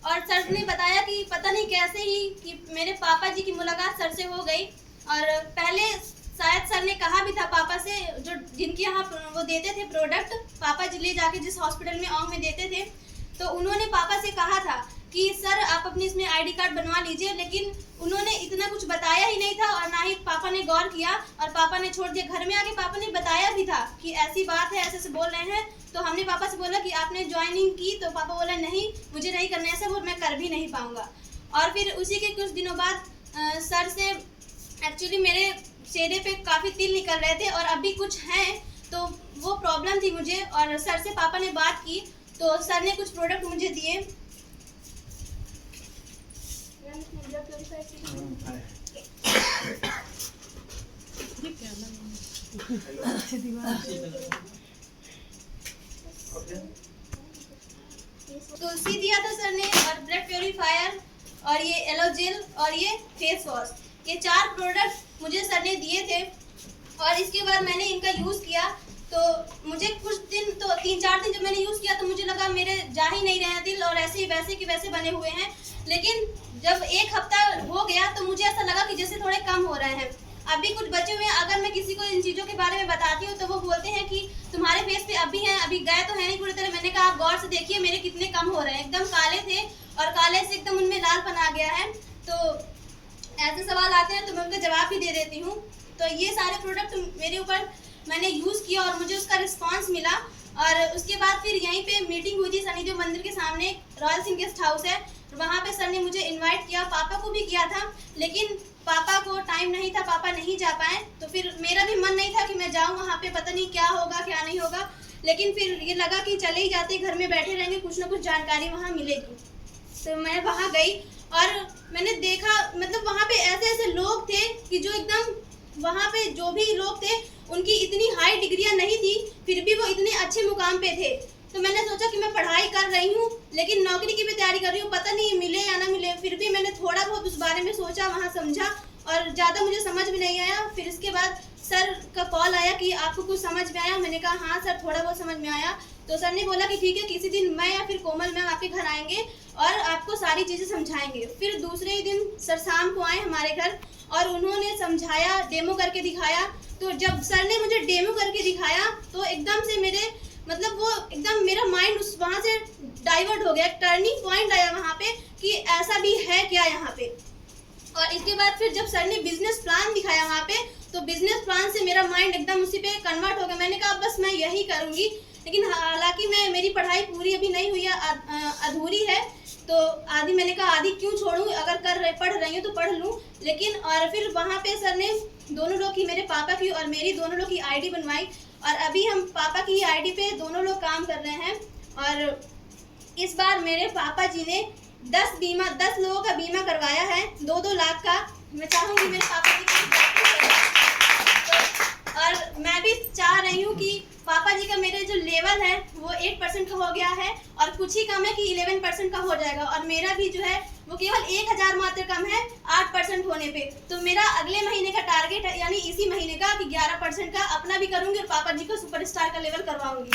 और सर ने बताया कि पता नहीं कैसे ही कि मेरे पापा जी की मुलाकात सर से हो गई। और पहले शायद सर ने कहा भी था पापा से, जो जिनके यहाँ वो देते थे प्रोडक्ट, पापा जी ले जाके जिस हॉस्पिटल में में देते थे, तो उन्होंने पापा से कहा था कि सर आप अपने इसमें आईडी कार्ड बनवा लीजिए, लेकिन उन्होंने इतना कुछ बताया ही नहीं था और ना ही पापा ने गौर किया और पापा ने छोड़ दिया। घर में आके पापा ने बताया भी था कि ऐसी बात है, ऐसे बोल रहे हैं। तो हमने पापा से बोला कि आपने ज्वाइनिंग की, तो पापा बोला नहीं मुझे नहीं करना ऐसा, वो मैं कर भी नहीं पाऊँगा। और फिर उसी के कुछ दिनों बाद सर से एक्चुअली मेरे चेहरे पे काफ़ी तिल निकल रहे थे और अभी कुछ हैं, तो वो प्रॉब्लम थी मुझे। और सर से पापा ने बात की तो सर ने कुछ प्रोडक्ट मुझे दिए। तुलसी दिया था सर ने, और ब्लड प्योरीफायर, और ये एलोजेल, और ये फेस वॉश। ये 4 प्रोडक्ट मुझे सर ने दिए थे। और इसके बाद मैंने इनका यूज़ किया तो मुझे कुछ दिन, तो 3-4 दिन जब मैंने यूज़ किया तो मुझे लगा मेरे जा ही नहीं रहे हैं दिल, और ऐसे ही वैसे के वैसे बने हुए हैं। लेकिन जब 1 हफ्ता हो गया तो मुझे ऐसा लगा कि जैसे थोड़े कम हो रहे हैं। अभी कुछ बचे हुए हैं। अगर मैं किसी को इन चीज़ों के बारे में बताती हूँ तो वो बोलते हैं कि तुम्हारे फेस पे अभी हैं, अभी गए तो है नहीं पूरी तरह। मैंने कहा आप गौर से देखिए मेरे कितने कम हो रहे हैं। एकदम काले थे और काले से एकदम उनमें लालपन आ गया है। तो ऐसे सवाल आते हैं तो मैं उनका जवाब भी दे देती हूँ। तो ये सारे प्रोडक्ट मेरे ऊपर मैंने यूज़ किया और मुझे उसका रिस्पांस मिला। और उसके बाद फिर यहीं पे मीटिंग हुई थी शनिदेव मंदिर के सामने, रॉयल सिंह गेस्ट हाउस है, वहाँ पे सर ने मुझे इनवाइट किया। पापा को भी किया था, लेकिन पापा को टाइम नहीं था, पापा नहीं जा पाए। तो फिर मेरा भी मन नहीं था कि मैं जाऊँ वहाँ पे, पता नहीं क्या होगा क्या नहीं होगा। लेकिन फिर ये लगा कि चले ही जाते, घर में बैठे रहेंगे, कुछ ना कुछ जानकारी वहाँ मिलेगी। तो मैं वहाँ गई और मैंने देखा, मतलब वहाँ पे ऐसे ऐसे लोग थे कि जो एकदम, वहाँ पे जो भी लोग थे उनकी इतनी हाई डिग्रियाँ नहीं थी, फिर भी वो इतने अच्छे मुकाम पे थे। तो मैंने सोचा कि मैं पढ़ाई कर रही हूँ लेकिन नौकरी की भी तैयारी कर रही हूँ, पता नहीं मिले या ना मिले। फिर भी मैंने थोड़ा बहुत उस बारे में सोचा, वहाँ समझा, और ज़्यादा मुझे समझ में नहीं आया। फिर इसके बाद सर का कॉल आया कि आपको कुछ समझ में आया। मैंने कहा हाँ सर थोड़ा बहुत समझ में आया। तो सर ने बोला कि ठीक है, किसी दिन मैं या फिर कोमल मैम आपके घर आएंगे और आपको सारी चीज़ें समझाएंगे। फिर दूसरे ही दिन सर शाम को आए हमारे घर और उन्होंने समझाया, डेमो करके दिखाया। तो जब सर ने मुझे डेमो करके दिखाया तो एकदम से मेरे, मतलब वो एकदम मेरा माइंड उस वहाँ से डाइवर्ट हो गया। टर्निंग पॉइंट आया वहाँ पे कि ऐसा भी है क्या यहाँ पे। और इसके बाद फिर जब सर ने बिजनेस प्लान दिखाया वहाँ पे, तो बिजनेस प्लान से मेरा माइंड एकदम उसी पे कन्वर्ट हो गया। मैंने कहा बस मैं यही करूँगी। लेकिन हालांकि मेरी पढ़ाई पूरी अभी नहीं हुई है, अधूरी है। तो आधी, मैंने कहा आधी क्यों छोड़ूं, अगर पढ़ रही हूँ तो पढ़ लूँ। लेकिन और फिर वहाँ पे सर ने दोनों लोग की, मेरे पापा की और मेरी दोनों लोग की आईडी बनवाई। और अभी हम पापा की आईडी पे दोनों लोग काम कर रहे हैं। और इस बार मेरे पापा जी ने 10 लोगों का बीमा करवाया है, 2-2 लाख का। मैं चाहूँगी मेरे पापा जी की, और मैं भी चाह रही हूँ कि पापा जी का मेरे जो लेवल है वो 8% का हो गया है और कुछ ही कम है कि 11% का हो जाएगा। और मेरा भी जो है वो केवल 1000 मात्र कम है 8% होने पे। तो मेरा अगले महीने का टारगेट है, यानी इसी महीने का, कि 11% का अपना भी करूँगी और पापा जी को सुपरस्टार का लेवल करवाऊंगी।